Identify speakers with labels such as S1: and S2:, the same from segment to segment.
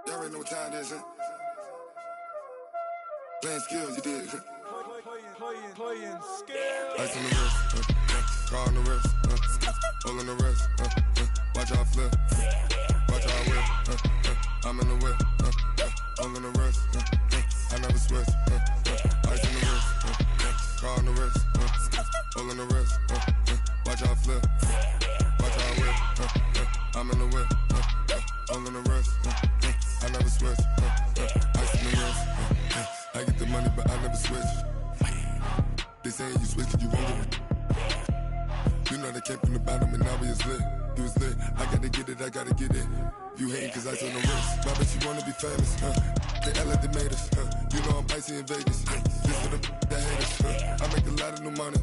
S1: Y'all already know what time it is, huh? Playing skills, you did.
S2: Playing skills.
S1: Ice on the wrist, car on the wrist, hole in the wrist, watch out flip, watch out whip, I'm in the whip, hole in the wrist, I never switch, ice on the wrist, car on the wrist, hole in the wrist, watch out flip, watch out whip, I'm in the whip, hole in the wrist, I never switch, ice on the wrist, I get the money but I never switch. They saying you switch it, you won't get it. You know they came from the bottom and now we is lit. You was lit, I gotta get it, I gotta get it. You hating cause ice on the wrist. My bitch, you wanna be famous, They Ella, they made us, You know I'm icy in Vegas, This for the that hate us, I make a lot of new money,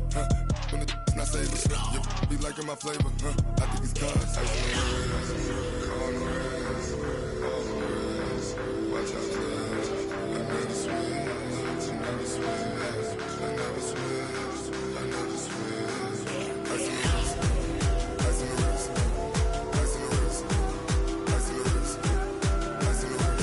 S1: When the not save us, You be liking my flavor, I think it's cause ice on the wrist, on the wrist, on the wrist. Watch out, please. I never switch, I never switch. I never switch, I never switch. Ice in the wrist, ice in the wrist, ice in the wrist, ice in the wrist, ice in the wrist,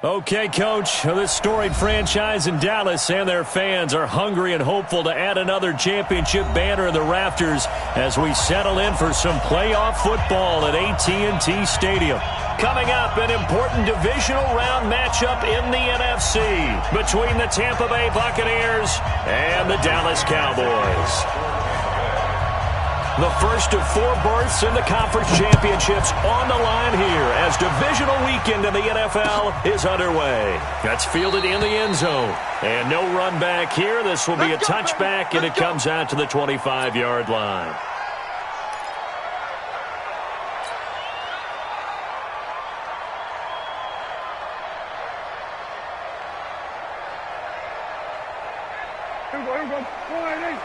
S3: Okay, Coach, this storied franchise in Dallas and their fans are hungry and hopeful to add another championship banner in the rafters as we settle in for some playoff football at AT&T Stadium. Coming up, an important divisional round matchup in the NFC between the Tampa Bay Buccaneers and the Dallas Cowboys. The first of 4 berths in the conference championships on the line here as divisional weekend in the NFL is underway. That's fielded in the end zone. And no run back here. This will be a touchback, and it comes out to the 25-yard line.
S2: Here we go. 180.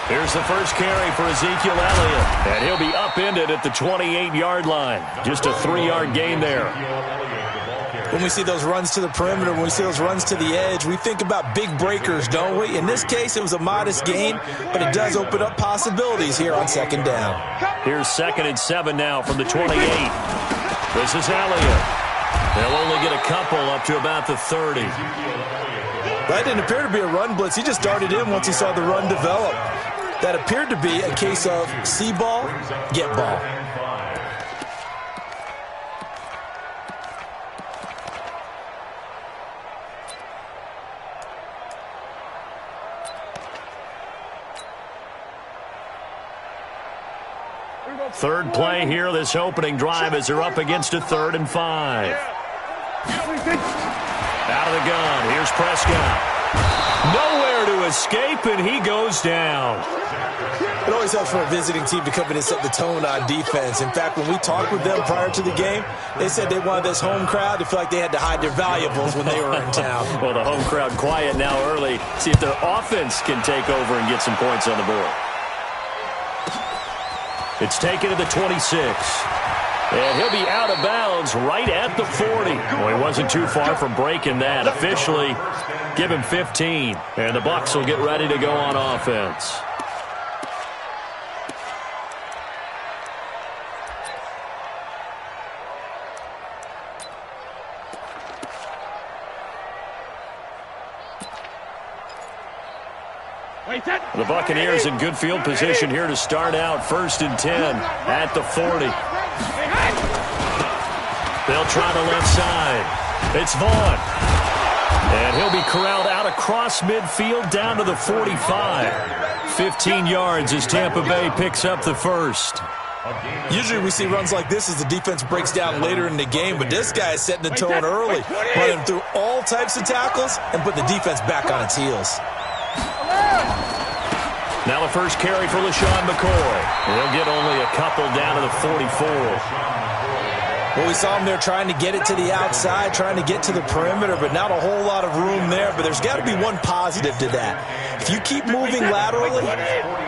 S3: Here's the first carry for Ezekiel Elliott, and he'll be upended at the 28-yard line. Just a 3-yard gain there.
S4: When we see those runs to the perimeter, when we see those runs to the edge, we think about big breakers, don't we? In this case, it was a modest gain, but it does open up possibilities here on second down.
S3: Here's 2nd and 7 now from the 28. This is Elliott. They'll only get a couple up to about the 30.
S4: That didn't appear to be a run blitz. He just darted in once he saw the run develop. That appeared to be a case of see ball, get ball.
S3: Third play here, this opening drive as they're up against a 3rd and 5. Out of the gun, here's Prescott. Nowhere to escape, and he goes down.
S4: It always helps for a visiting team to come in and set the tone on defense. In fact, when we talked with them prior to the game, they said they wanted this home crowd to feel like they had to hide their valuables when they were in town.
S3: Well, the home crowd quiet now early. See if their offense can take over and get some points on the board. It's taken to the 26. And he'll be out of bounds right at the 40. Well, he wasn't too far from breaking that. Officially, give him 15. And the Bucs will get ready to go on offense. The Buccaneers in good field position here to start out. 1st and 10 at the 40. They'll try the left side. It's Vaughn. And he'll be corralled out across midfield down to the 45. 15 yards as Tampa Bay picks up the first.
S4: Usually we see runs like this as the defense breaks down later in the game, but this guy is setting the tone early, running through all types of tackles and put the defense back on its heels.
S3: Now the first carry for LaShawn McCoy. He'll get only a couple down to the 44.
S4: Well, we saw him there trying to get it to the outside, trying to get to the perimeter, but not a whole lot of room there. But there's got to be one positive to that. If you keep moving laterally,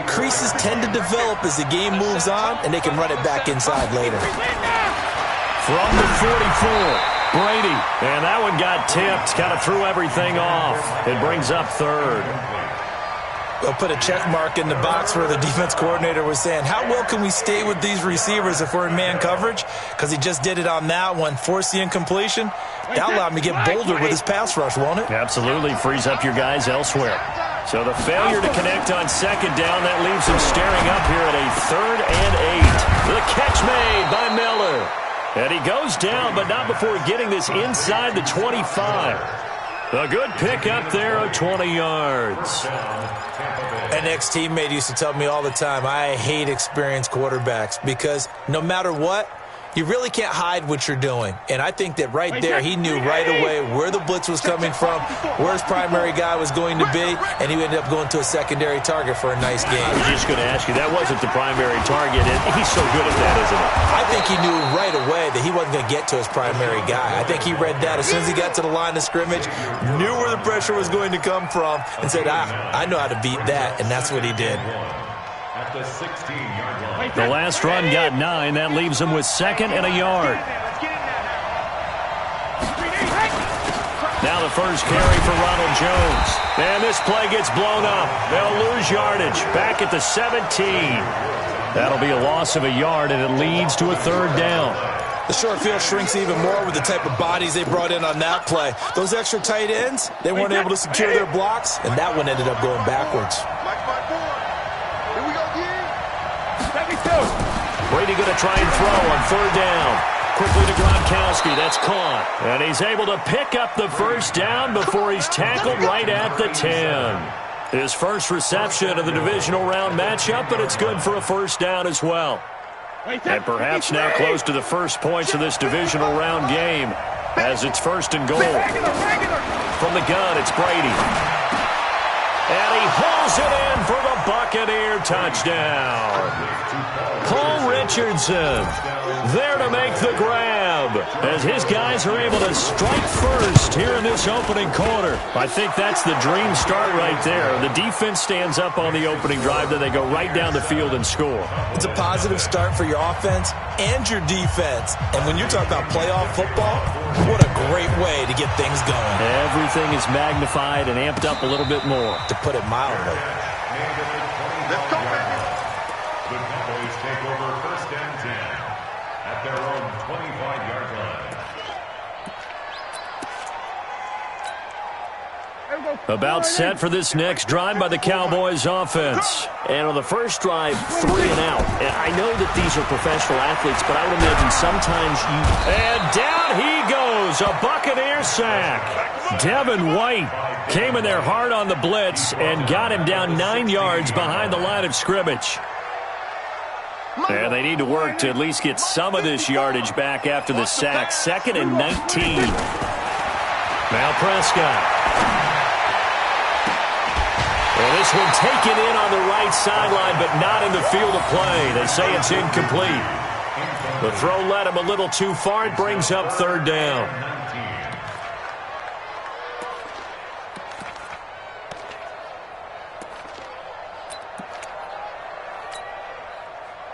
S4: creases tend to develop as the game moves on, and they can run it back inside later.
S3: From the 44, Brady. And that one got tipped, kind of threw everything off. It brings up 3rd.
S4: We'll put a check mark in the box where the defense coordinator was saying, how well can we stay with these receivers if we're in man coverage? Because he just did it on that one, forced the incompletion. That'll allow him to get bolder with his pass rush, won't it?
S3: Absolutely, frees up your guys elsewhere. So the failure to connect on 2nd down, that leaves him staring up here at a 3rd and 8. The catch made by Miller. And he goes down, but not before getting this inside the 25. A good pick up there of 20 yards.
S4: An ex-teammate used to tell me all the time, I hate experienced quarterbacks because no matter what, you really can't hide what you're doing. And I think that right there, he knew right away where the blitz was coming from, where his primary guy was going to be, and he ended up going to a secondary target for a nice game.
S3: I was just going to ask you, that wasn't the primary target, and he's so good at that, isn't he?
S4: I think he knew right away that he wasn't going to get to his primary guy. I think he read that as soon as he got to the line of scrimmage, knew where the pressure was going to come from, and said, I know how to beat that, and that's what he did.
S2: At the 16-yard line.
S3: The last run got 9. That leaves him with 2nd and a yard. Now the first carry for Ronald Jones. And this play gets blown up. They'll lose yardage. Back at the 17. That'll be a loss of a yard, and it leads to a 3rd down.
S4: The short field shrinks even more with the type of bodies they brought in on that play. Those extra tight ends, they weren't able to secure their blocks, and that one ended up going backwards.
S3: Brady going to try and throw on 3rd down. Quickly to Gronkowski. That's caught. And he's able to pick up the 1st down before he's tackled right at the 10. His first reception of the divisional round matchup, but it's good for a 1st down as well. And perhaps now close to the first points of this divisional round game as it's 1st and goal. From the gun, it's Brady. And he pulls it in for the Buccaneer touchdown. Paul Richardson there to make the grab as his guys are able to strike first here in this opening quarter. I think that's the dream start right there. The defense stands up on the opening drive, then they go right down the field and score.
S4: It's a positive start for your offense and your defense. And when you talk about playoff football, what a great way to get things going.
S3: Everything is magnified and amped up a little bit more,
S4: to put it mildly.
S2: Let's go, baby. The Cowboys take over 1st and 10 at their own 25-yard line.
S3: About set for this next drive by the Cowboys offense. And on the first drive, 3 and out. And I know that these are professional athletes, but I would imagine sometimes you... And down he goes, a Buccaneer sack. Devin White came in there hard on the blitz and got him down 9 yards behind the line of scrimmage. And they need to work to at least get some of this yardage back after the sack. 2nd and 19. Now Prescott. And this one taken in on the right sideline, but not in the field of play. They say it's incomplete. The throw led him a little too far. It brings up 3rd down.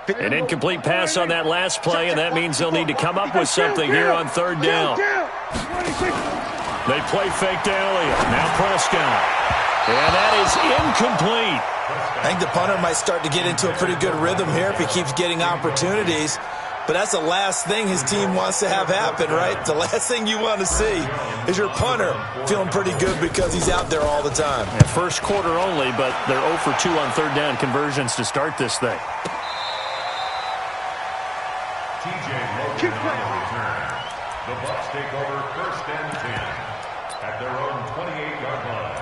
S3: An incomplete pass on that last play, and that means they'll need to come up with something here on 3rd down. They play fake to Elliott. Now Prescott. And that is incomplete.
S4: I think the punter might start to get into a pretty good rhythm here if he keeps getting opportunities. but that's the last thing his team wants to have happen, right? The last thing you want to see is your punter feeling pretty good because he's out there all the time.
S3: Yeah, first quarter only, but they're 0 for 2 on third down conversions to start this thing.
S2: TJ Logan on the return. The Bucs take over first and 10 at their own 28-yard line.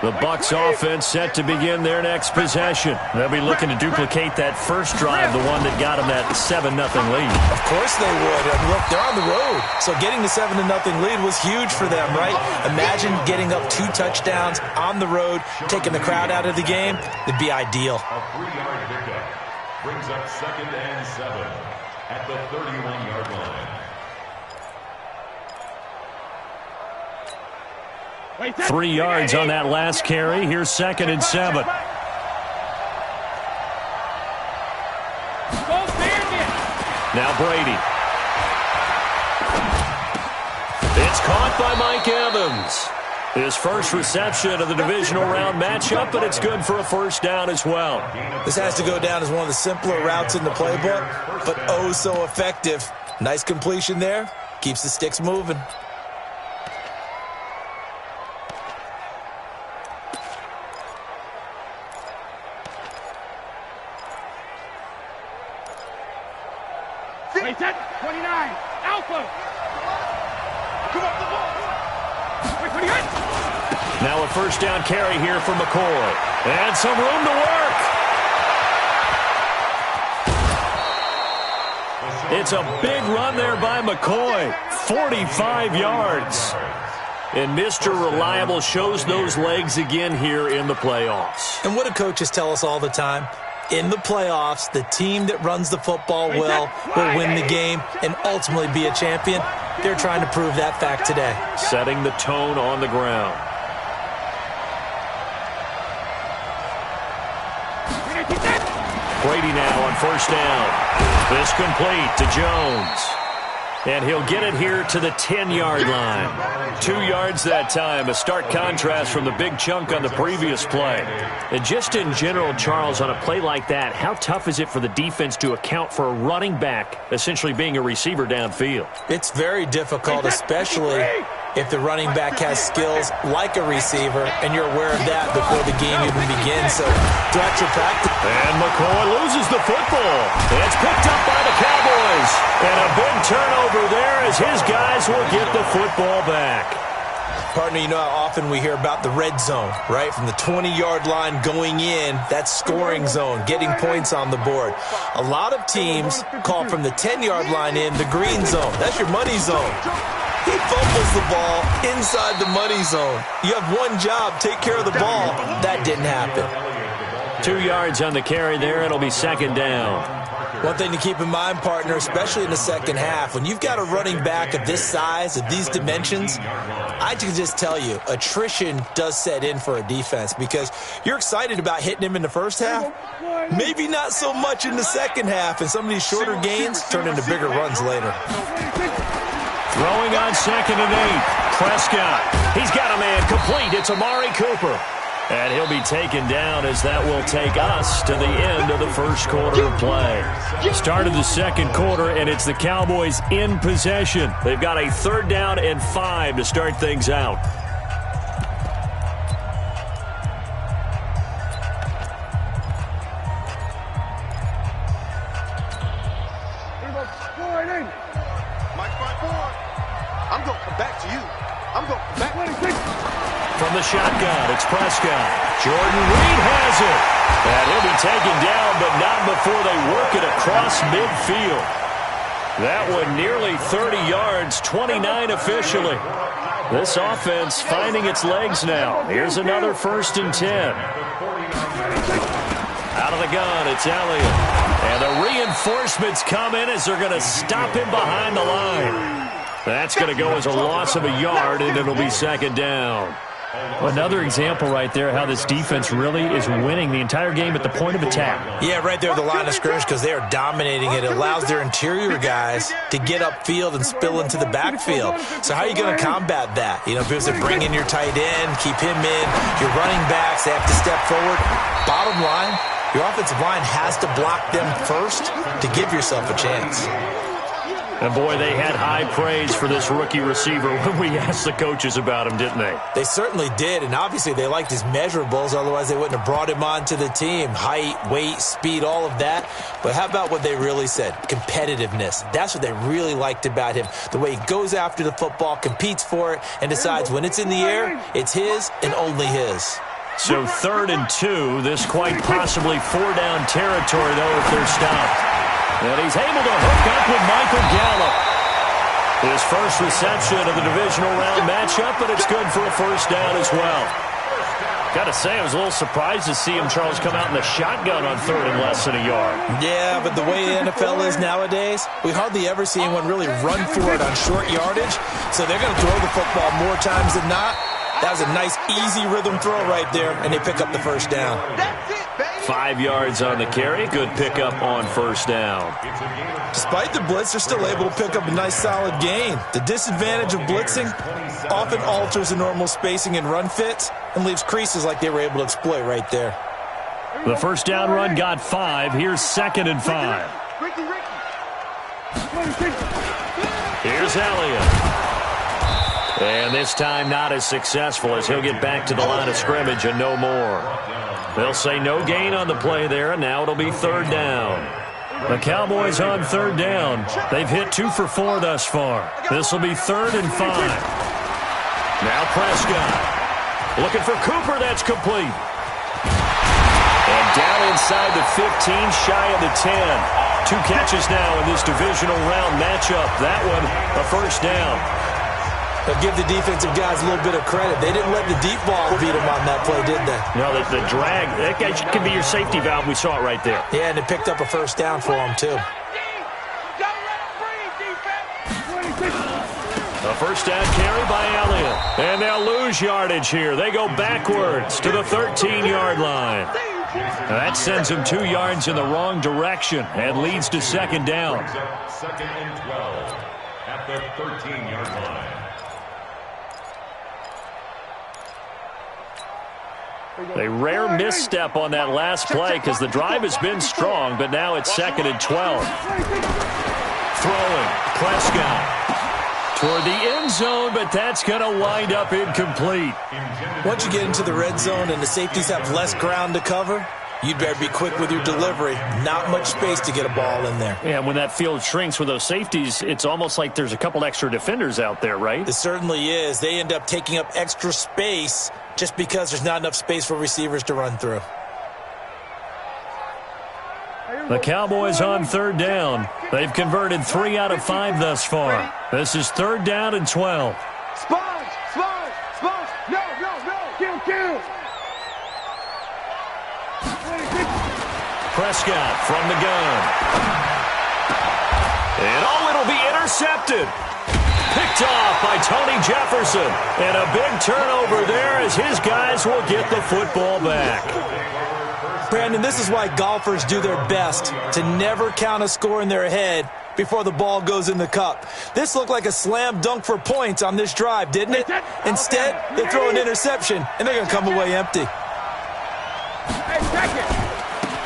S3: The Bucs offense set to begin their next possession. They'll be looking to duplicate that first drive, the one that got them that 7-0 lead.
S4: Of course they would. And look, they're on the road. So getting the 7-0 lead was huge for them, right? Imagine getting up 2 touchdowns on the road, taking the crowd out of the game. It'd be ideal.
S2: A 3-yard pickup brings up 2nd and 7 at the 31-yard line.
S3: 3 yards on that last carry. Here's 2nd and 7. Now Brady. It's caught by Mike Evans. His first reception of the divisional round matchup, but it's good for a first down as well.
S4: This has to go down as one of the simpler routes in the playbook, but oh so effective. Nice completion there. Keeps the sticks moving.
S5: Wait, 29, Alpha. Come up the ball. Wait, 28.
S3: Now a first down carry here for McCoy. And some room to work. It's a big run there by McCoy. 45 yards. And Mr. Reliable shows those legs again here in the playoffs.
S4: And what do coaches tell us all the time? In the playoffs, the team that runs the football well will win the game and ultimately be a champion. They're trying to prove that fact today.
S3: Setting the tone on the ground. Brady now on first down. This complete to Jones. And he'll get it here to the 10-yard line. 2 yards that time, a stark contrast from the big chunk on the previous play. And just in general, Charles, on a play like that, how tough is it for the defense to account for a running back essentially being a receiver downfield?
S4: It's very difficult, especially if the running back has skills like a receiver, and you're aware of that before the game even begins. So throughout your practice.
S3: And McCoy loses the football. It's picked up by the Cowboys. And a big turnover there as his guys will get the football back.
S4: Partner, you know how often we hear about the red zone, right? From the 20-yard line going in, that's scoring zone, getting points on the board. A lot of teams call from the 10-yard line in the green zone. That's your money zone. He fumbles the ball inside the money zone. You have one job, take care of the ball. That didn't happen.
S3: 2 yards on the carry there. It'll be second down.
S4: One thing to keep in mind, partner, especially in the second half, when you've got a running back of this size, of these dimensions, I can just tell you, attrition does set in for a defense because you're excited about hitting him in the first half. Maybe not so much in the second half, and some of these shorter gains turn into bigger runs later.
S3: Throwing on 2nd and 8. Prescott. He's got a man complete. It's Amari Cooper. And he'll be taken down as that will take us to the end of the first quarter of play. Start of the second quarter, and it's the Cowboys in possession. They've got a 3rd down and 5 to start things out.
S5: I'm going to come back to you. I'm going to come back.
S3: From the shotgun, it's Prescott. Jordan Reed has it. And he'll be taken down, but not before they work it across midfield. That one nearly 30 yards, 29 officially. This offense finding its legs now. Here's another 1st and 10. Out of the gun, it's Elliott. And the reinforcements come in as they're going to stop him behind the line. That's going to go as a loss of a yard, and it'll be second down. Another example right there how this defense really is winning the entire game at the point of attack.
S4: Yeah, right there at the line of scrimmage because they are dominating it. It allows their interior guys to get upfield and spill into the backfield. So how are you going to combat that? You know, because they bring in your tight end, keep him in, your running backs, they have to step forward. Bottom line, your offensive line has to block them first to give yourself a chance.
S3: And, boy, they had high praise for this rookie receiver when we asked the coaches about him, didn't they?
S4: They certainly did, and obviously they liked his measurables. Otherwise, they wouldn't have brought him onto the team. Height, weight, speed, all of that. But how about what they really said? Competitiveness. That's what they really liked about him. The way he goes after the football, competes for it, and decides when it's in the air, it's his and only his.
S3: So 3rd and 2. This quite possibly 4-down territory, though, if they're stopped. And he's able to hook up with Michael Gallup. His first reception of the divisional round matchup, but it's good for a first down as well. Got to say, I was a little surprised to see him, Charles, come out in the shotgun on 3rd and less than a yard.
S4: Yeah, but the way the NFL is nowadays, we hardly ever see anyone really run for it on short yardage. So they're going to throw the football more times than not. That was a nice, easy rhythm throw right there, and they pick up the first down.
S3: 5 yards on the carry. Good pickup on first down.
S4: Despite the blitz, they're still able to pick up a nice, solid gain. The disadvantage of blitzing often alters the normal spacing and run fits and leaves creases like they were able to exploit right there.
S3: The first down run got 5. Here's 2nd and 5. Here's Elliott. And this time not as successful as he'll get back to the line of scrimmage and no more. They'll say no gain on the play there, and now it'll be 3rd down. The Cowboys on 3rd down. They've hit 2 for 4 thus far. This will be 3rd and 5. Now Prescott. Looking for Cooper. That's complete. And down inside the 15, shy of the 10. 2 catches now in this divisional round matchup. That one, a first down.
S4: But give the defensive guys a little bit of credit. They didn't let the deep ball beat them on that play, did they?
S3: No, the drag, that guy could be your safety valve. We saw it right there.
S4: Yeah, and it picked up a first down for them, too.
S3: A first down carry by Elliott. And they'll lose yardage here. They go backwards to the 13-yard line. That sends them 2 yards in the wrong direction and leads to 2nd down.
S2: 2nd and 12 at the 13-yard line.
S3: A rare misstep on that last play because the drive has been strong, but now it's 2nd and 12. Throwing, Prescott toward the end zone, but that's going to wind up incomplete.
S4: Once you get into the red zone and the safeties have less ground to cover, you'd better be quick with your delivery. Not much space to get a ball in there.
S3: Yeah, when that field shrinks with those safeties, it's almost like there's a couple extra defenders out there, right?
S4: It certainly is. They end up taking up extra space just because there's not enough space for receivers to run through.
S3: The Cowboys on 3rd down. They've converted 3 out of 5 thus far. This is 3rd down and 12.
S5: Sponge! No! Kill!
S3: Prescott from the gun. And it'll be intercepted. Picked off by Tony Jefferson. And a big turnover there as his guys will get the football back.
S4: Brandon, this is why golfers do their best to never count a score in their head before the ball goes in the cup. This looked like a slam dunk for points on this drive, didn't it? Instead, they throw an interception, and they're going to come away empty.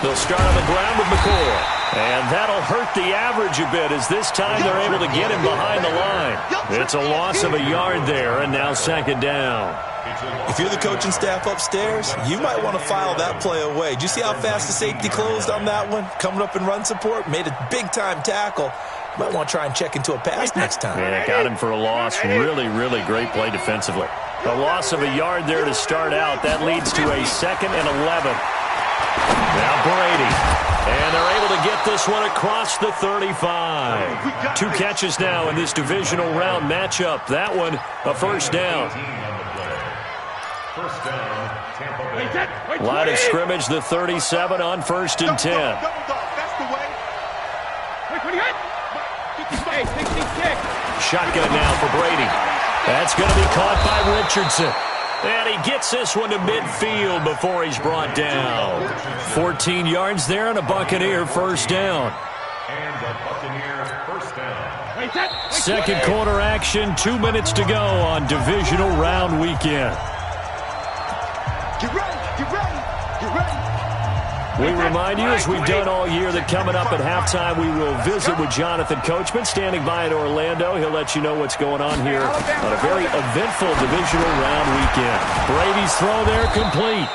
S3: They'll start on the ground with McCoy. And that'll hurt the average a bit as this time they're able to get him behind the line. It's a loss of a yard there, and now 2nd down.
S4: If you're the coaching staff upstairs, you might want to file that play away. Did you see how fast the safety closed on that one? Coming up in run support, made a big-time tackle. You might want to try and check into a pass next time.
S3: Yeah, got him for a loss. Really, really great play defensively. A loss of a yard there to start out. That leads to a 2nd and 11. Now Brady. And they're able to get this one across the 35. 2 catches now in this divisional round matchup. That one, a first down.
S2: First down, Tampa Bay.
S3: Line of scrimmage, the 37 on 1st and 10. Shotgun now for Brady. That's going to be caught by Richardson. And he gets this one to midfield before he's brought down. 14 yards there and a Buccaneer first down.
S2: And a Buccaneer first down.
S3: Second quarter action, 2 minutes to go on Divisional Round weekend.
S5: Get ready, get ready, get ready.
S3: We remind you, as we've done all year, that coming up at halftime, we will visit with Jonathan Coachman, standing by in Orlando. He'll let you know what's going on here on a very eventful Divisional Round weekend. Brady's throw there complete.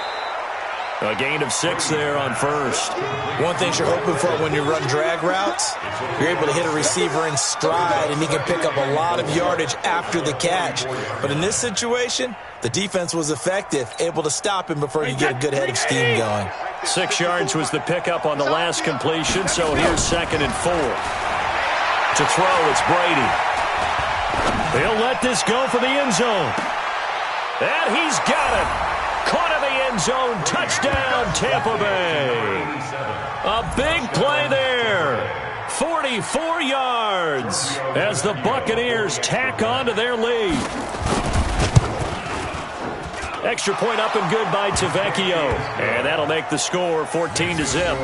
S3: A gain of 6 there on first.
S4: One thing you're hoping for when you run drag routes, you're able to hit a receiver in stride, and he can pick up a lot of yardage after the catch. But in this situation, the defense was effective, able to stop him before you get a good head of steam going.
S3: 6 yards was the pickup on the last completion, so here's 2nd and 4. To throw, it's Brady. He'll let this go for the end zone. And he's got it. Caught in the end zone. Touchdown, Tampa Bay. A big play there. 44 yards as the Buccaneers tack on to their lead. Extra point up and good by Tavecchio. And that'll make the score 14-0.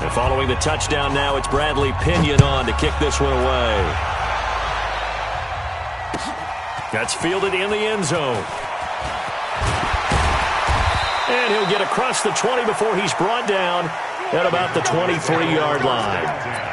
S3: And following the touchdown now, it's Bradley Pinion on to kick this one away. That's fielded in the end zone. And he'll get across the 20 before he's brought down at about the 23-yard line.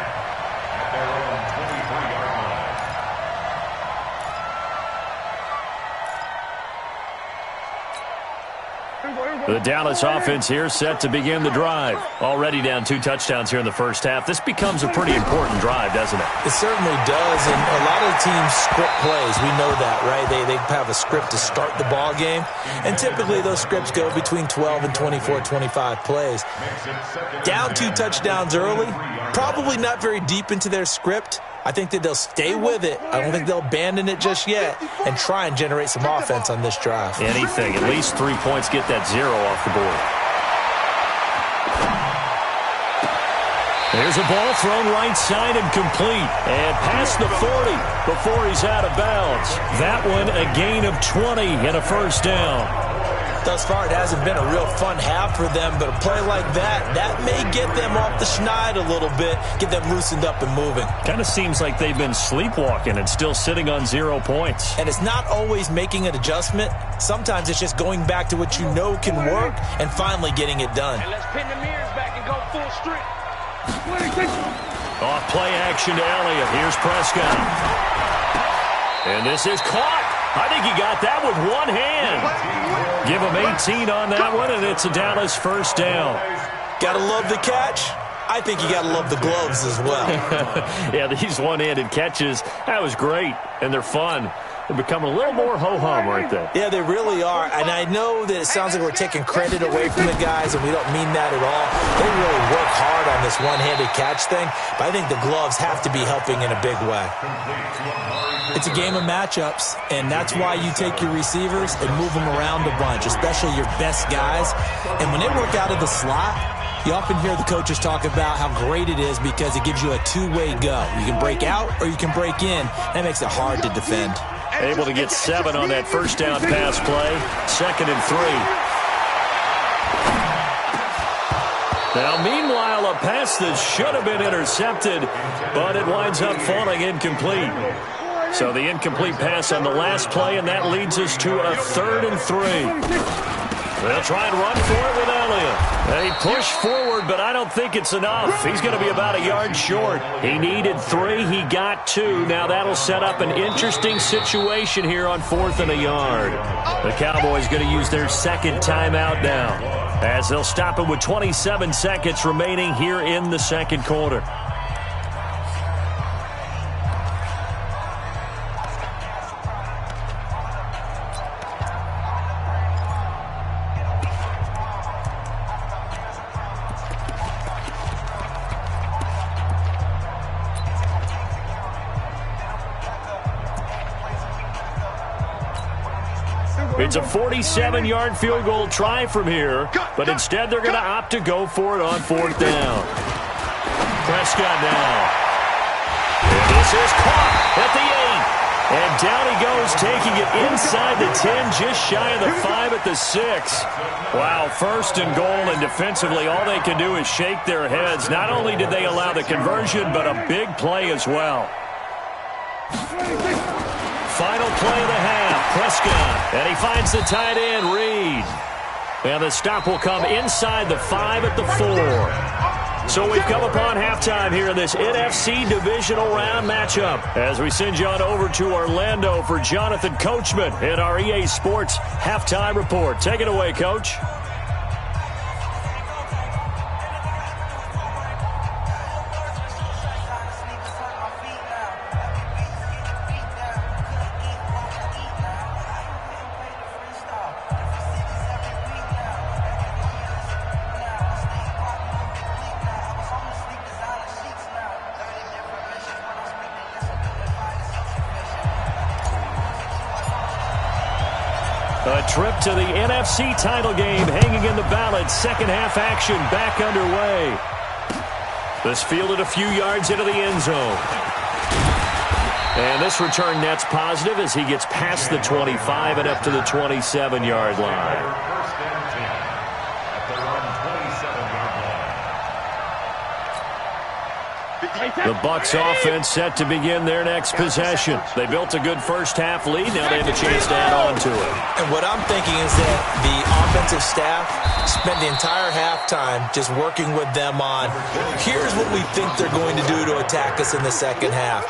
S3: The Dallas offense here set to begin the drive. Already down 2 touchdowns here in the first half. This becomes a pretty important drive, doesn't it?
S4: It certainly does, and a lot of teams script plays. We know that, right? They have a script to start the ball game, and typically those scripts go between 12 and 24, 25 plays. Down 2 touchdowns early, probably not very deep into their script. I think that they'll stay with it. I don't think they'll abandon it just yet and try and generate some offense on this drive.
S3: Anything. At least 3 points, get that 0 off the board. There's a ball thrown right side and complete. And past the 40 before he's out of bounds. That one a gain of 20 and a first down.
S4: Thus far, it hasn't been a real fun half for them, but a play like that may get them off the schneid a little bit, get them loosened up and moving.
S3: Kind of seems like they've been sleepwalking and still sitting on 0 points.
S4: And it's not always making an adjustment. Sometimes it's just going back to what you know can work and finally getting it done.
S5: And let's pin the mirrors back and go full strength.
S3: Off play action to Elliott. Here's Prescott. And this is caught. I think he got that with one hand. Give him 18 on that one, and it's a Dallas first down.
S4: Gotta love the catch. I think you gotta love the gloves as well.
S3: Yeah, these one-handed catches, that was great, and they're fun. They're becoming a little more ho-hum right there.
S4: Yeah, they really are, and I know that it sounds like we're taking credit away from the guys, and we don't mean that at all. They really work hard on this one-handed catch thing, but I think the gloves have to be helping in a big way. It's a game of matchups, and that's why you take your receivers and move them around a bunch, especially your best guys. And when they work out of the slot, you often hear the coaches talk about how great it is because it gives you a two-way go. You can break out or you can break in. That makes it hard to defend.
S3: Able to get 7 on that first down pass play. 2nd and 3. Now, meanwhile, a pass that should have been intercepted, but it winds up falling incomplete. So the incomplete pass on the last play, and that leads us to a 3rd and 3. They'll try and run for it with Elliott. They push forward, but I don't think it's enough. He's going to be about a yard short. He needed 3. He got 2. Now that'll set up an interesting situation here on 4th and a yard. The Cowboys going to use their 2nd timeout now, as they'll stop it with 27 seconds remaining here in the 2nd quarter. It's a 47-yard field goal try from here, but instead they're going to opt to go for it on 4th down. Prescott now. And this is caught at the 8. And down he goes, taking it inside the 10, just shy of the 5 at the 6. Wow, 1st and goal, and defensively all they can do is shake their heads. Not only did they allow the conversion, but a big play as well. Final play of the half, Prescott. And he finds the tight end, Reed. And the stop will come inside the 5 at the 4. So we've come upon halftime here in this NFC Divisional Round matchup as we send you on over to Orlando for Jonathan Coachman in our EA Sports Halftime Report. Take it away, Coach. A trip to the NFC title game hanging in the balance. Second half action back underway. This fielded a few yards into the end zone. And this return net's positive as he gets past the 25 and up to the 27-yard line. The Bucs offense set to begin their next possession. They built a good first half lead. Now they have a chance to add on to it.
S4: And what I'm thinking is that the offensive staff spent the entire halftime just working with them on, here's what we think they're going to do to attack us in the second half.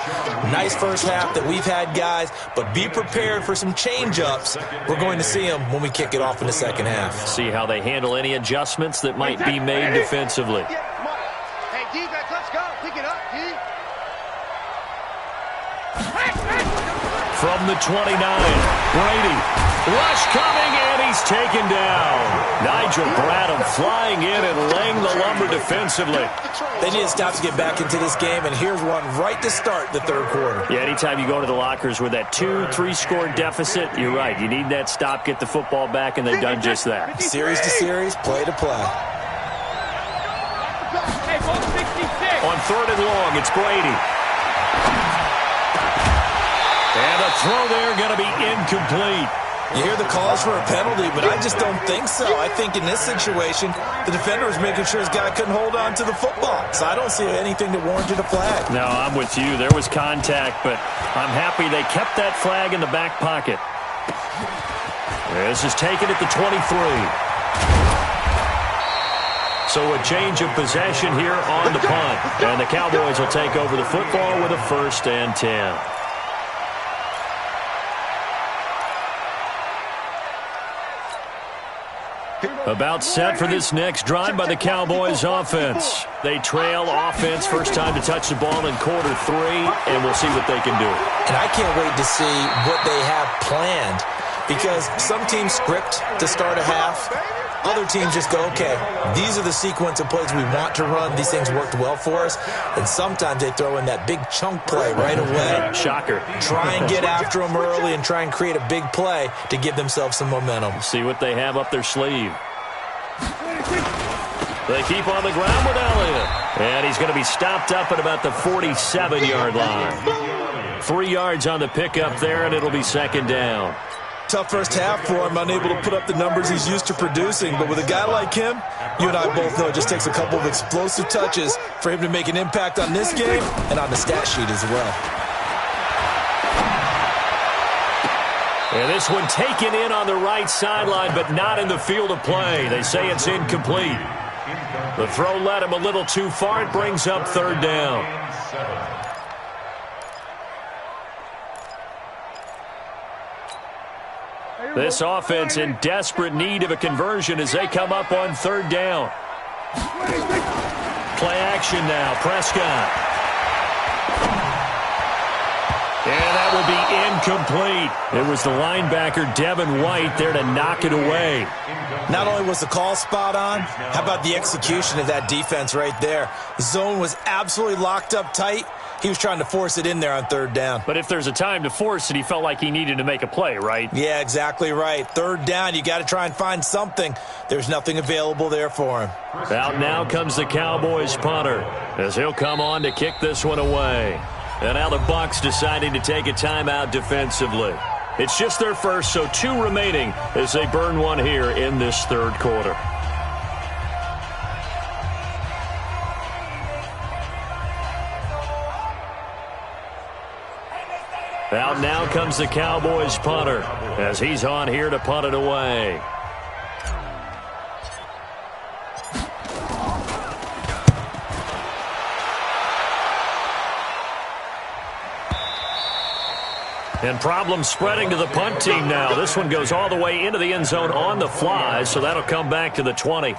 S4: Nice first half that we've had, guys, but be prepared for some change-ups. We're going to see them when we kick it off in the second half.
S3: See how they handle any adjustments that might be made defensively.
S5: Defense, let's go. Pick it up, D.
S3: From the 29, Brady. Rush coming, and he's taken down. Nigel Bradham flying in and laying the lumber defensively.
S4: They need to stop to get back into this game, and here's one right to start the third quarter.
S3: Yeah, anytime you go to the lockers with that 2-3 score deficit, you're right. You need that stop, get the football back, and they've done just that.
S4: Series to series, play to play.
S3: On 3rd and long, it's Brady. And the throw there going to be incomplete.
S4: You hear the calls for a penalty, but I just don't think so. I think in this situation, the defender was making sure his guy couldn't hold on to the football. So I don't see anything that warranted a flag.
S3: No, I'm with you. There was contact, but I'm happy they kept that flag in the back pocket. This is taken at the 23. So a change of possession here on the punt. And the Cowboys will take over the football with a 1st and 10. About set for this next drive by the Cowboys offense. They trail offense, first time to touch the ball in quarter 3, and we'll see what they can do.
S4: And I can't wait to see what they have planned, because some teams script to start a half. Other teams just go, okay, these are the sequence of plays we want to run. These things worked well for us. And sometimes they throw in that big chunk play right away.
S3: Shocker.
S4: Try and get after them early and try and create a big play to give themselves some momentum.
S3: See what they have up their sleeve. They keep on the ground with Elliott. And he's going to be stopped up at about the 47-yard line. 3 yards on the pickup there, and it'll be 2nd down.
S4: Tough first half for him, unable to put up the numbers he's used to producing. But with a guy like him, you and I both know it just takes a couple of explosive touches for him to make an impact on this game and on the stat sheet as well.
S3: And this one taken in on the right sideline, but not in the field of play. They say it's incomplete. The throw led him a little too far. It brings up 3rd down. This offense in desperate need of a conversion as they come up on 3rd down. Play action now, Prescott. And that will be incomplete. It was the linebacker, Devin White, there to knock it away.
S4: Not only was the call spot on, how about the execution of that defense right there? The zone was absolutely locked up tight. He was trying to force it in there on third down.
S3: But if there's a time to force it, he felt like he needed to make a play, right?
S4: Yeah, exactly right. Third down, you got to try and find something. There's nothing available there for him.
S3: Out now comes the Cowboys punter as he'll come on to kick this one away. And now the Bucs deciding to take a timeout defensively. It's just their first, so 2 remaining as they burn one here in this third quarter. Out now comes the Cowboys punter as he's on here to punt it away. And problems spreading to the punt team now. This one goes all the way into the end zone on the fly, so that'll come back to the 20.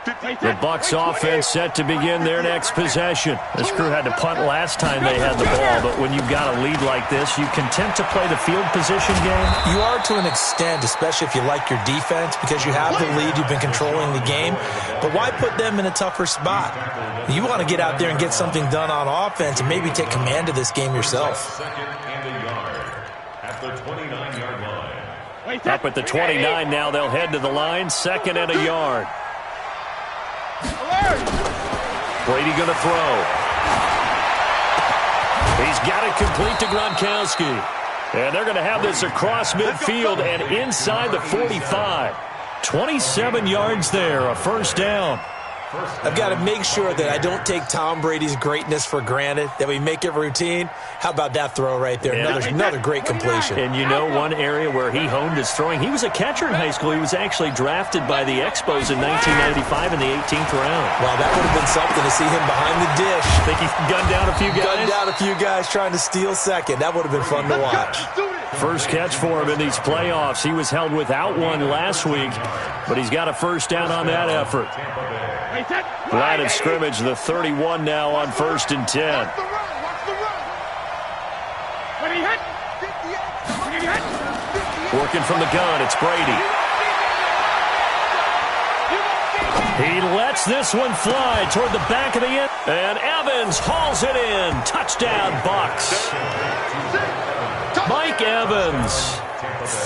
S3: The Bucs offense set to begin their next possession. This crew had to punt last time they had the ball, but when you've got a lead like this, you content to play the field position game?
S4: You are to an extent, especially if you like your defense, because you have the lead, you've been controlling the game. But why put them in a tougher spot? You want to get out there and get something done on offense and maybe take command of this game yourself.
S2: Second and a yard at the 29-yard line.
S3: Up at the 29 now, they'll head to the line. Second and a yard. Brady going to throw. He's got it complete to Gronkowski. And they're going to have this across midfield and inside the 45. 27 yards there, a first down.
S4: I've got to make sure that I don't take Tom Brady's greatness for granted, that we make it routine. How about that throw right there? Another great completion.
S3: And you know one area where he honed his throwing, he was a catcher in high school. He was actually drafted by the Expos in 1995 in the 18th round.
S4: Well, that would have been something to see him behind the dish.
S3: Think he gunned down a few guys?
S4: Gunned down a few guys trying to steal second. That would have been fun to watch.
S3: First catch for him in these playoffs. He was held without one last week, but he's got a first down on that effort. Line of scrimmage, the 31 now on 1st and 10. Working from the gun, it's Brady. He lets this one fly toward the back of the end. And Evans hauls it in. Touchdown, Bucs. Mike Evans,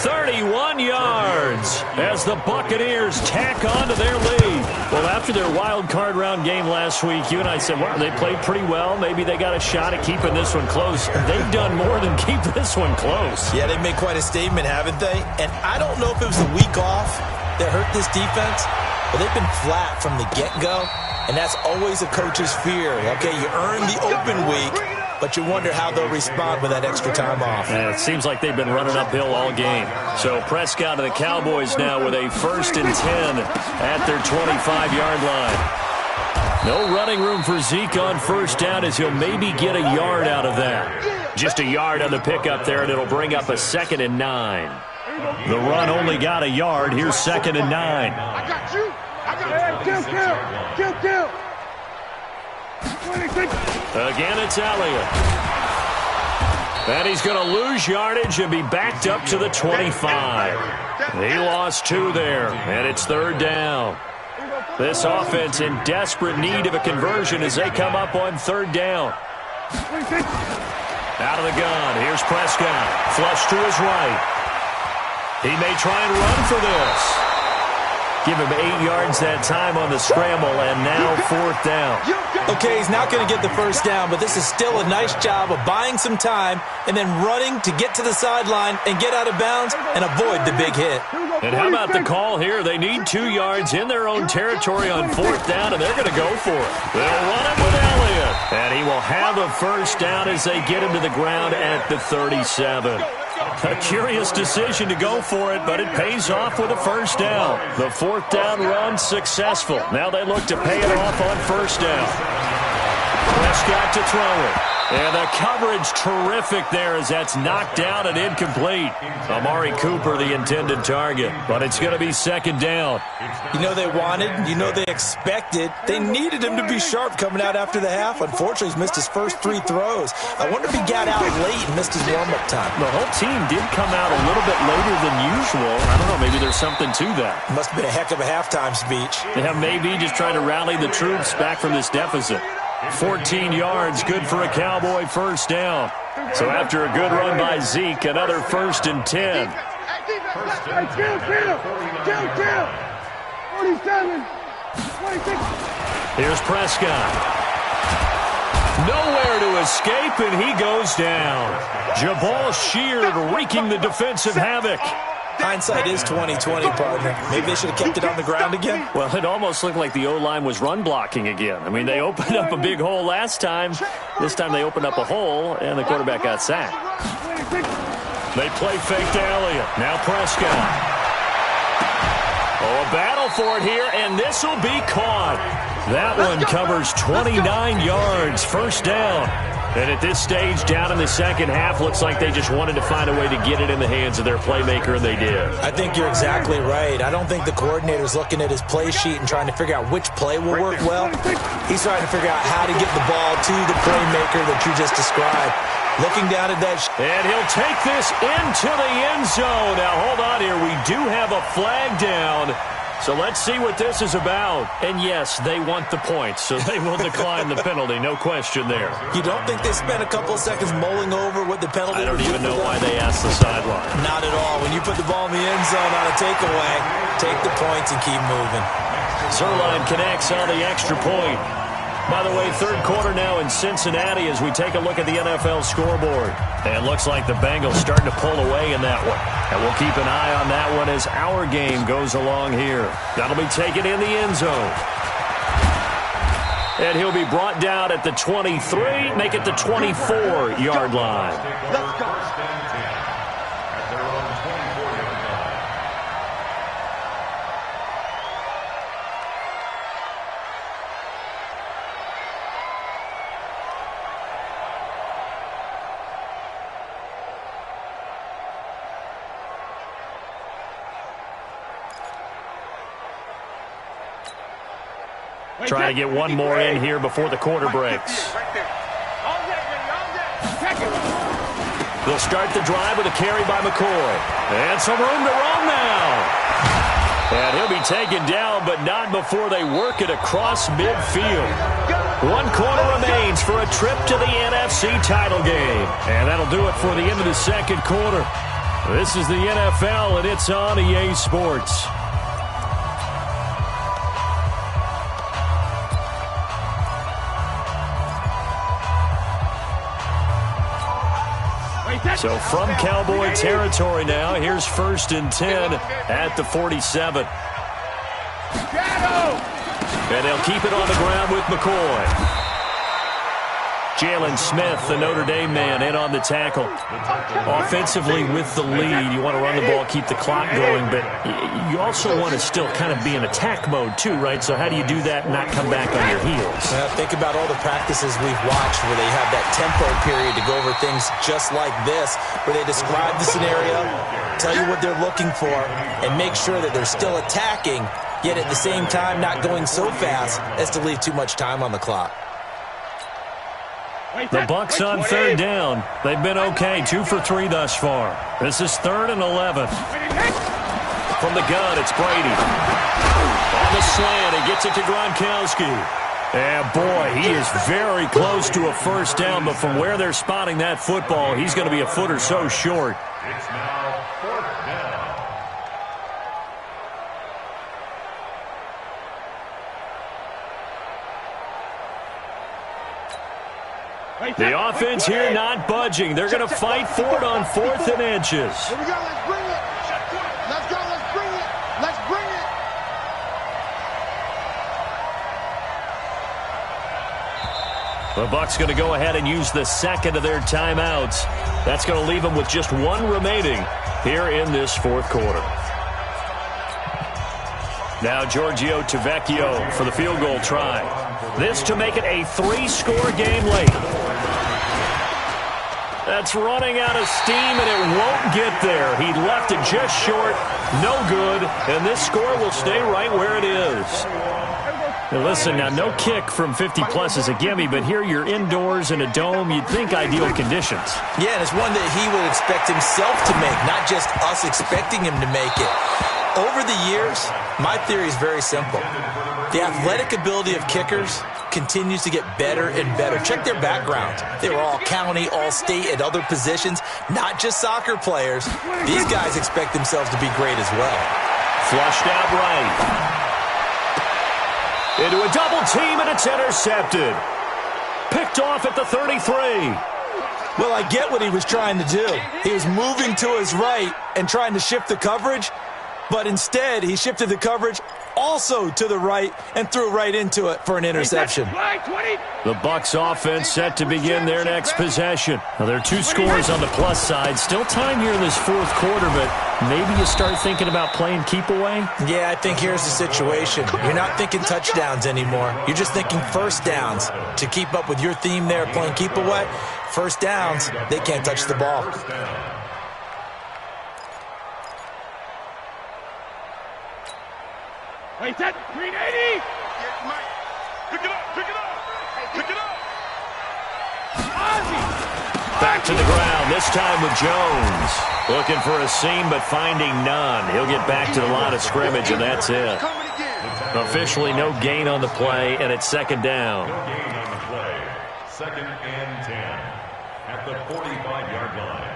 S3: 31 yards as the Buccaneers tack on to their lead. Well, after their wild card round game last week, you and I said, well, they played pretty well. Maybe they got a shot at keeping this one close. They've done more than keep this one close.
S4: Yeah, they've made quite a statement, haven't they? And I don't know if it was the week off that hurt this defense, but they've been flat from the get-go, and that's always a coach's fear. Okay, you earn the open week, but you wonder how they'll respond with that extra time off.
S3: And it seems like they've been running uphill all game. So Prescott and the Cowboys now with a 1st and 10 at their 25-yard line. No running room for Zeke on first down as he'll maybe get a yard out of that. Just a yard on the pickup there, and it'll bring up a 2nd and 9. The run only got a yard. Here's 2nd and 9.
S5: I got you. Kill.
S3: Again, it's Elliott. And he's going to lose yardage and be backed up to the 25. He lost 2 there, and it's 3rd down. This offense in desperate need of a conversion as they come up on 3rd down. Out of the gun, here's Prescott. Flush to his right. He may try and run for this. Give him 8 yards that time on the scramble, and now 4th down.
S4: Okay, he's not going to get the first down, but this is still a nice job of buying some time and then running to get to the sideline and get out of bounds and avoid the big hit.
S3: And how about the call here? They need 2 yards in their own territory on 4th down, and they're going to go for it. They'll run it with Elliott. And he will have a first down as they get him to the ground at the 37. A curious decision to go for it, but it pays off with a first down. The 4th down run successful. Now they look to pay it off on first down. Prescott to throw it. And the coverage terrific there as that's knocked down and incomplete. Amari Cooper, the intended target, but it's going to be second down.
S4: You know they wanted, you know they expected. They needed him to be sharp coming out after the half. Unfortunately, he's missed his first 3 throws. I wonder if he got out late and missed his warm-up time.
S3: The whole team did come out a little bit later than usual. I don't know, maybe there's something to that.
S4: Must have been a heck of a halftime speech.
S3: Yeah, maybe just trying to rally the troops back from this deficit. 14 yards, good for a Cowboy first down. So after a good run by Zeke, another 1st and 10.
S6: 47.
S3: Here's Prescott. Nowhere to escape, and he goes down. Jabal Sheard wreaking the defensive havoc.
S4: Hindsight is 20/20, partner. Maybe they should have kept it on the ground again.
S3: Well, it almost looked like the O-line was run blocking again. I mean, they opened up a big hole last time. This time they opened up a hole, and the quarterback got sacked. They play fake to Elliott. Now Prescott. Oh, a battle for it here, and this will be caught. That one covers 29 yards, first down. And at this stage, down in the second half, looks like they just wanted to find a way to get it in the hands of their playmaker, and they did.
S4: I think you're exactly right. I don't think the coordinator's looking at his play sheet and trying to figure out which play will work well. He's trying to figure out how to get the ball to the playmaker that you just described. Looking down at that.
S3: And he'll take this into the end zone. Now, hold on here. We do have a flag down. So let's see what this is about. And yes, they want the points, so they will decline the penalty. No question there.
S4: You don't think they spent a couple of seconds mulling over what the penalty
S3: I don't
S4: would
S3: even
S4: do
S3: know
S4: for
S3: why
S4: them?
S3: they asked the sideline.
S4: Not at all. When you put the ball in the end zone on a takeaway, take the points and keep moving.
S3: Zerline connects on the extra point. By the way, third quarter now in Cincinnati as we take a look at the NFL scoreboard. And it looks like the Bengals starting to pull away in that one. And we'll keep an eye on that one as our game goes along here. That'll be taken in the end zone. And he'll be brought down at the 23, make it the 24-yard line.
S6: Let's go.
S2: At their own 24-yard line.
S3: Trying to get one more in here before the quarter breaks. They'll start the drive with a carry by McCoy. And some room to run now. And he'll be taken down, but not before they work it across midfield. 1 quarter remains for a trip to the NFC title game. And that'll do it for the end of the second quarter. This is the NFL, and it's on EA Sports. So from Cowboy territory now, here's 1st and 10 at the 47. And they'll keep it on the ground with McCoy. Jalen Smith, the Notre Dame man, in on the tackle. Offensively with the lead, you want to run the ball, keep the clock going, but you also want to still kind of be in attack mode too, right? So how do you do that and not come back on your heels?
S4: Think about all the practices we've watched where they have that tempo period to go over things just like this, where they describe the scenario, tell you what they're looking for, and make sure that they're still attacking, yet at the same time not going so fast as to leave too much time on the clock.
S3: The Bucs on third down. They've been okay, 2 for 3 thus far. This is 3rd and 11. From the gun, it's Brady. On the slant, he gets it to Gronkowski. And boy, he is very close to a first down, but from where they're spotting that football, he's going to be a foot or so short.
S2: It's now 4th down.
S3: The offense here not budging. They're going to fight for it on 4th and inches.
S6: Here we go. Let's bring it. Let's go. Let's bring it. Let's bring it.
S3: The Bucs going to go ahead and use the second of their timeouts. That's going to leave them with just 1 remaining here in this 4th quarter. Now Giorgio Tavecchio for the field goal try. This to make it a 3-score game late. That's running out of steam, and it won't get there. He left it just short. No good, and this score will stay right where it is. Now listen, now no kick from 50-plus is a gimme, but here you're indoors in a dome. You'd think ideal conditions.
S4: Yeah, and it's one that he would expect himself to make, not just us expecting him to make it. Over the years, my theory is very simple. The athletic ability of kickers continues to get better and better. Check their background. They were all county, all state, at other positions, not just soccer players. These guys expect themselves to be great as well.
S3: Flushed out right. Into a double team, and it's intercepted. Picked off at the 33.
S4: Well, I get what he was trying to do. He was moving to his right and trying to shift the coverage, but instead he shifted the coverage also to the right and threw right into it for an interception.
S3: The Bucs offense set to begin their next possession. Now, there are 2 scores on the plus side. Still time here in this 4th quarter, but maybe you start thinking about playing keep away?
S4: Yeah, I think here's the situation. You're not thinking touchdowns anymore. You're just thinking first downs. To keep up with your theme there, playing keep away, first downs, they can't touch the ball.
S6: Wait, that 380. Pick it up, pick it up, pick it up.
S3: Back to the ground, this time with Jones. Looking for a seam, but finding none. He'll get back to the line of scrimmage, and that's it. Officially no gain on the play, and it's 2nd down.
S2: No gain on the play. 2nd and 10 at the 45-yard line.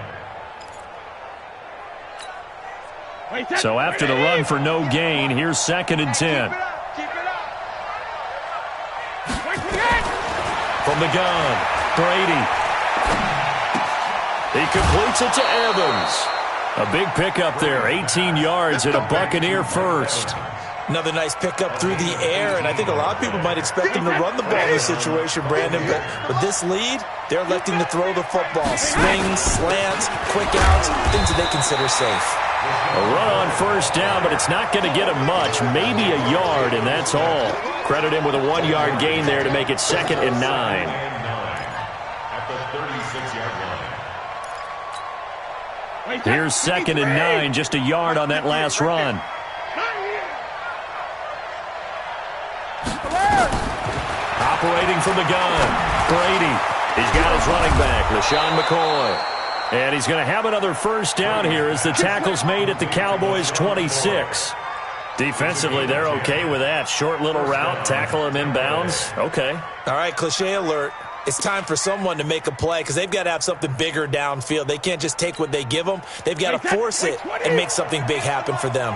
S3: So after the run for no gain, here's 2nd and 10. From the gun, Brady. He completes it to Evans. A big pickup there, 18 yards and a Buccaneer first.
S4: Another nice pickup through the air, and I think a lot of people might expect him to run the ball in this situation, Brandon, but with this lead, they're electing to throw the football. Swings, slants, quick outs, things that they consider safe.
S3: A run on first down, but it's not going to get him much. Maybe a yard, and that's all. Credit him with a 1-yard gain there to make it 2nd and 9.
S2: At the 36-yard line.
S3: Here's 2nd and 9, just a yard on that last run. Operating from the gun, Brady. He's got his running back, LaShawn McCoy. And he's going to have another first down here as the tackle's made at the Cowboys' 26. Defensively, they're okay with that. Short little route, tackle him inbounds. Okay.
S4: All right, cliche alert. It's time for someone to make a play because they've got to have something bigger downfield. They can't just take what they give them. They've got to force it and make something big happen for them.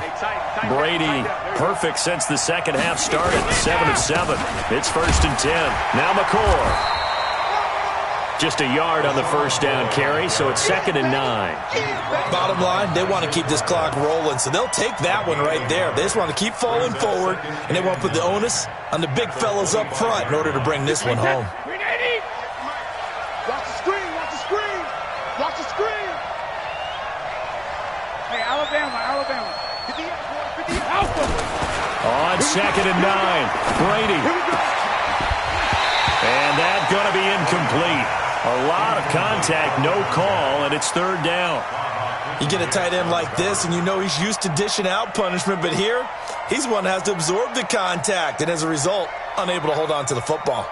S3: Brady, perfect since the second half started. 7 of 7. It's 1st and 10. Now McCoy. Just a yard on the first down carry, so it's 2nd and 9.
S4: Bottom line, they want to keep this clock rolling, so they'll take that one right there. They just want to keep falling forward, and they want to put the onus on the big fellas up front in order to bring this one home.
S6: Watch the screen, watch the screen, watch the screen. Hey, Alabama. 50 Alpha.
S3: On 2nd and 9, Brady. And that's going to be incomplete. A lot of contact, no call, and it's 3rd down.
S4: You get a tight end like this, and you know he's used to dishing out punishment, but here, he's one that has to absorb the contact, and as a result, unable to hold on to the football.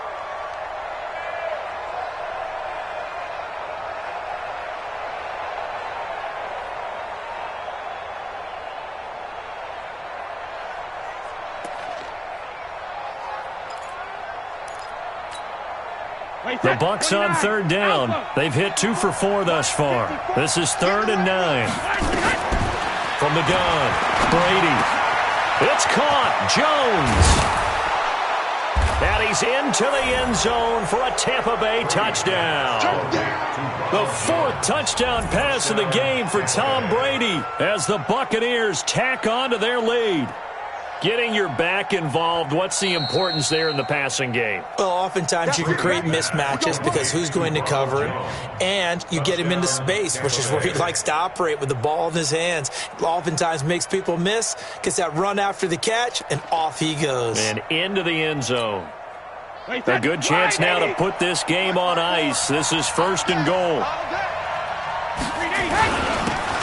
S3: The Bucs on 3rd down. They've hit 2 for 4 thus far. This is 3rd and 9. From the gun, Brady. It's caught. Jones. And he's into the end zone for a Tampa Bay touchdown. The 4th touchdown pass of the game for Tom Brady as the Buccaneers tack on to their lead. Getting your back involved, what's the importance there in the passing game?
S4: Well, oftentimes you can create mismatches because who's going to cover him, and you get him into space, which is where he likes to operate with the ball in his hands. Oftentimes makes people miss, gets that run after the catch, and off he goes.
S3: And into the end zone. A good chance now to put this game on ice. This is 1st and goal.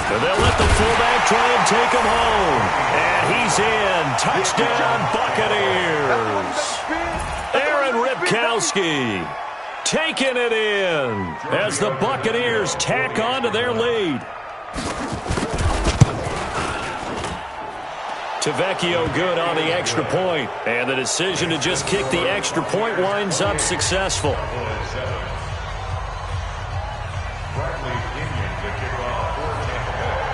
S3: And they'll let the fullback try and take him home. And he's in. Touchdown, Buccaneers. Aaron Ripkowski taking it in as the Buccaneers tack on to their lead. Tavecchio good on the extra point. And the decision to just kick the extra point winds up successful.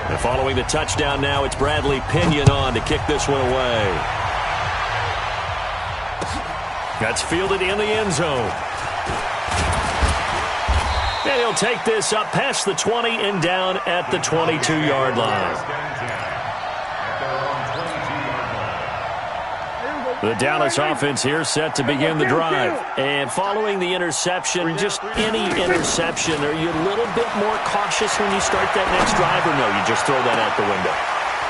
S3: And following the touchdown now, it's Bradley Pinion on to kick this one away. That's fielded in the end zone. And he'll take this up past the 20 and down at the 22-yard line. The Dallas offense here set to begin the drive. And following the interception, just any interception, are you a little bit more cautious when you start that next drive, or no, you just throw that out the window?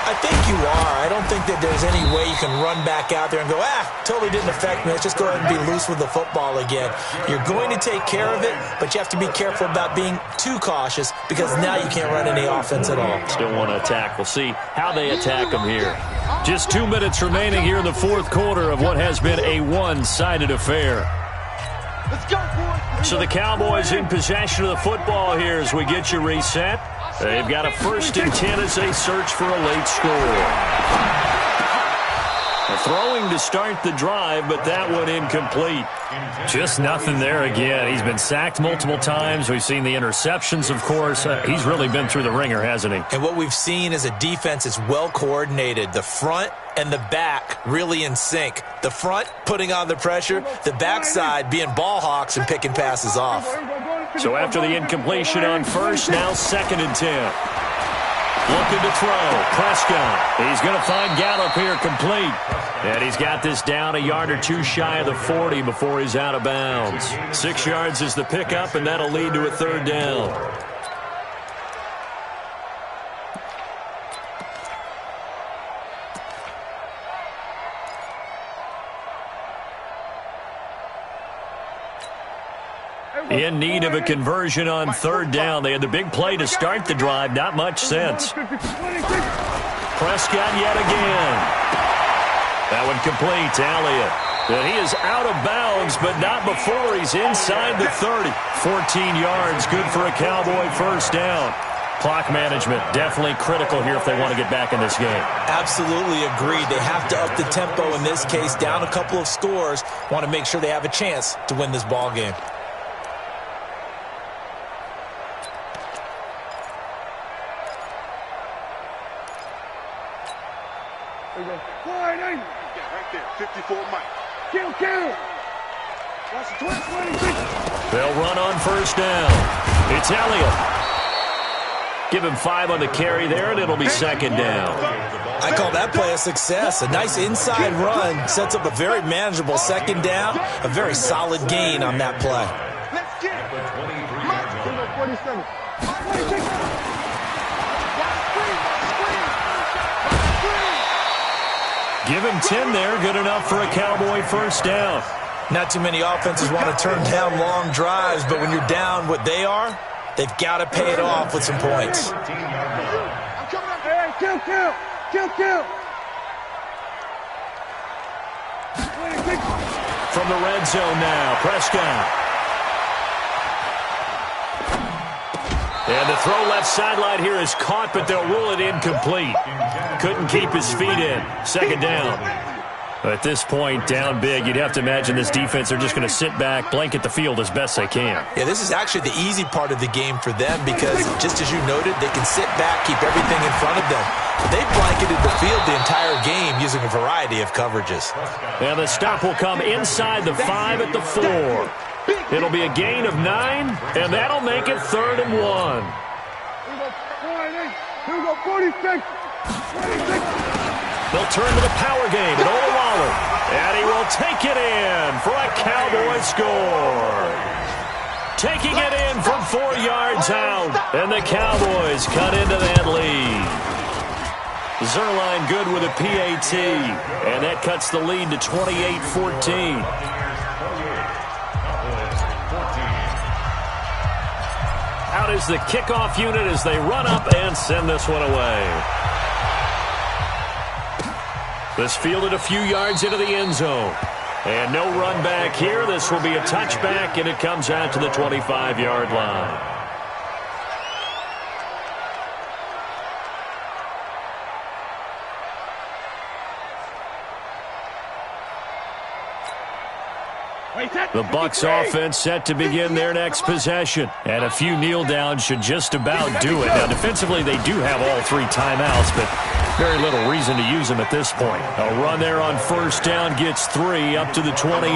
S4: I think you are. I don't think that there's any way you can run back out there and go, totally didn't affect me. Let's just go ahead and be loose with the football again. You're going to take care of it, but you have to be careful about being too cautious because now you can't run any offense at all.
S3: Still want to attack. We'll see how they attack them here. Just 2 minutes remaining here in the 4th quarter of what has been a one-sided affair.
S6: Let's go, boys.
S3: So the Cowboys in possession of the football here as we get you reset. They've got a 1st and 10 as they search for a late score. Throwing to start the drive, but that one incomplete. Just nothing there again. He's been sacked multiple times. We've seen the interceptions, of course. He's really been through the ringer, hasn't he?
S4: And what we've seen is a defense is well coordinated. The front and the back really in sync. The front putting on the pressure, the backside being ball hawks and picking passes off.
S3: So after the incompletion on 1st, now 2nd and 10. Looking to throw. Prescott. He's going to find Gallup here complete. And he's got this down a yard or two shy of the 40 before he's out of bounds. 6 yards is the pickup, and that'll lead to a 3rd down. In need of a conversion on 3rd down. They had the big play to start the drive. Not much sense. Prescott yet again. That one complete to Elliott. And he is out of bounds, but not before he's inside the 30. 14 yards, good for a Cowboy 1st down. Clock management definitely critical here if they want to get back in this game.
S4: Absolutely agreed. They have to up the tempo in this case. Down a couple of scores. Want to make sure they have a chance to win this ball game.
S6: Right there, 54 Mike.
S5: Kill.
S6: Watch the 20.
S3: They'll run on 1st down. It's Elliott. Give him 5 on the carry there, and it'll be 2nd down.
S4: I call that play a success. A nice inside run sets up a very manageable 2nd down. A very solid gain on that play.
S6: Let's get it.
S5: 47.
S3: Give him 10 there. Good enough for a Cowboy 1st down.
S4: Not too many offenses want to turn down long drives, but when you're down what they are, they've got to pay it off with some points.
S6: I'm coming up.
S5: Hey, kill.
S3: From the red zone now, Prescott. And the throw left sideline here is caught, but they'll rule it incomplete. Couldn't keep his feet in. 2nd down. At this point, down big, you'd have to imagine this defense are just going to sit back, blanket the field as best they can.
S4: Yeah, this is actually the easy part of the game for them because, just as you noted, they can sit back, keep everything in front of them. They've blanketed the field the entire game using a variety of coverages.
S3: And the stop will come inside the 5 at the 4. It'll be a gain of 9, and that'll make it 3rd and 1.
S5: Here we go, 46.
S3: They'll turn to the power game at Olawale, and he will take it in for a Cowboy score. Taking it in from 4 yards out, and the Cowboys cut into that lead. Zerline good with a PAT, and that cuts the lead to 28-14. is the kickoff unit as they run up and send this one away. This fielded a few yards into the end zone. And no run back here. This will be a touchback, and it comes out to the 25-yard line. The Bucs offense set to begin their next possession. And a few kneel downs should just about do it. Now, defensively, they do have all 3 timeouts, but very little reason to use them at this point. A run there on first down gets 3 up to the 28.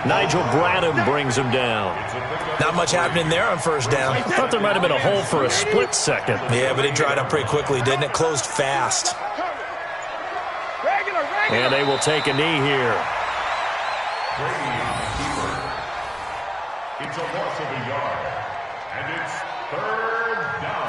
S3: Nigel Bradham brings them down.
S4: Not much happening there on first down.
S3: I thought there might have been a hole for a split second.
S4: Yeah, but it dried up pretty quickly, didn't it? Closed fast.
S3: And they will take a knee here.
S2: It's a loss of a yard, and it's 3rd down.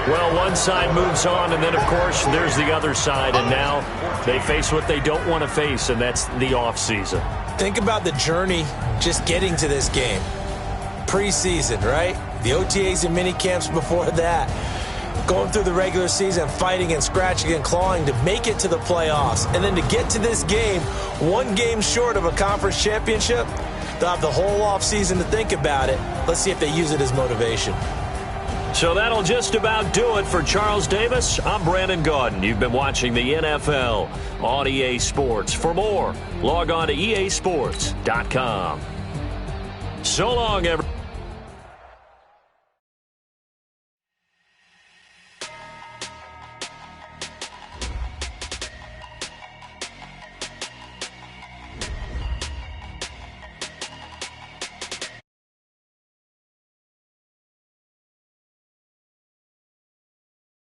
S3: Well, one side moves on, and then, of course, there's the other side, and now they face what they don't want to face, and that's the offseason.
S4: Think about the journey just getting to this game. Preseason, right? The OTAs and mini camps before that. Going through the regular season, fighting and scratching and clawing to make it to the playoffs. And then to get to this game, 1 game short of a conference championship, they'll have the whole offseason to think about it. Let's see if they use it as motivation.
S3: So that'll just about do it for Charles Davis. I'm Brandon Gaudin. You've been watching the NFL on EA Sports. For more, log on to easports.com. So long, everyone.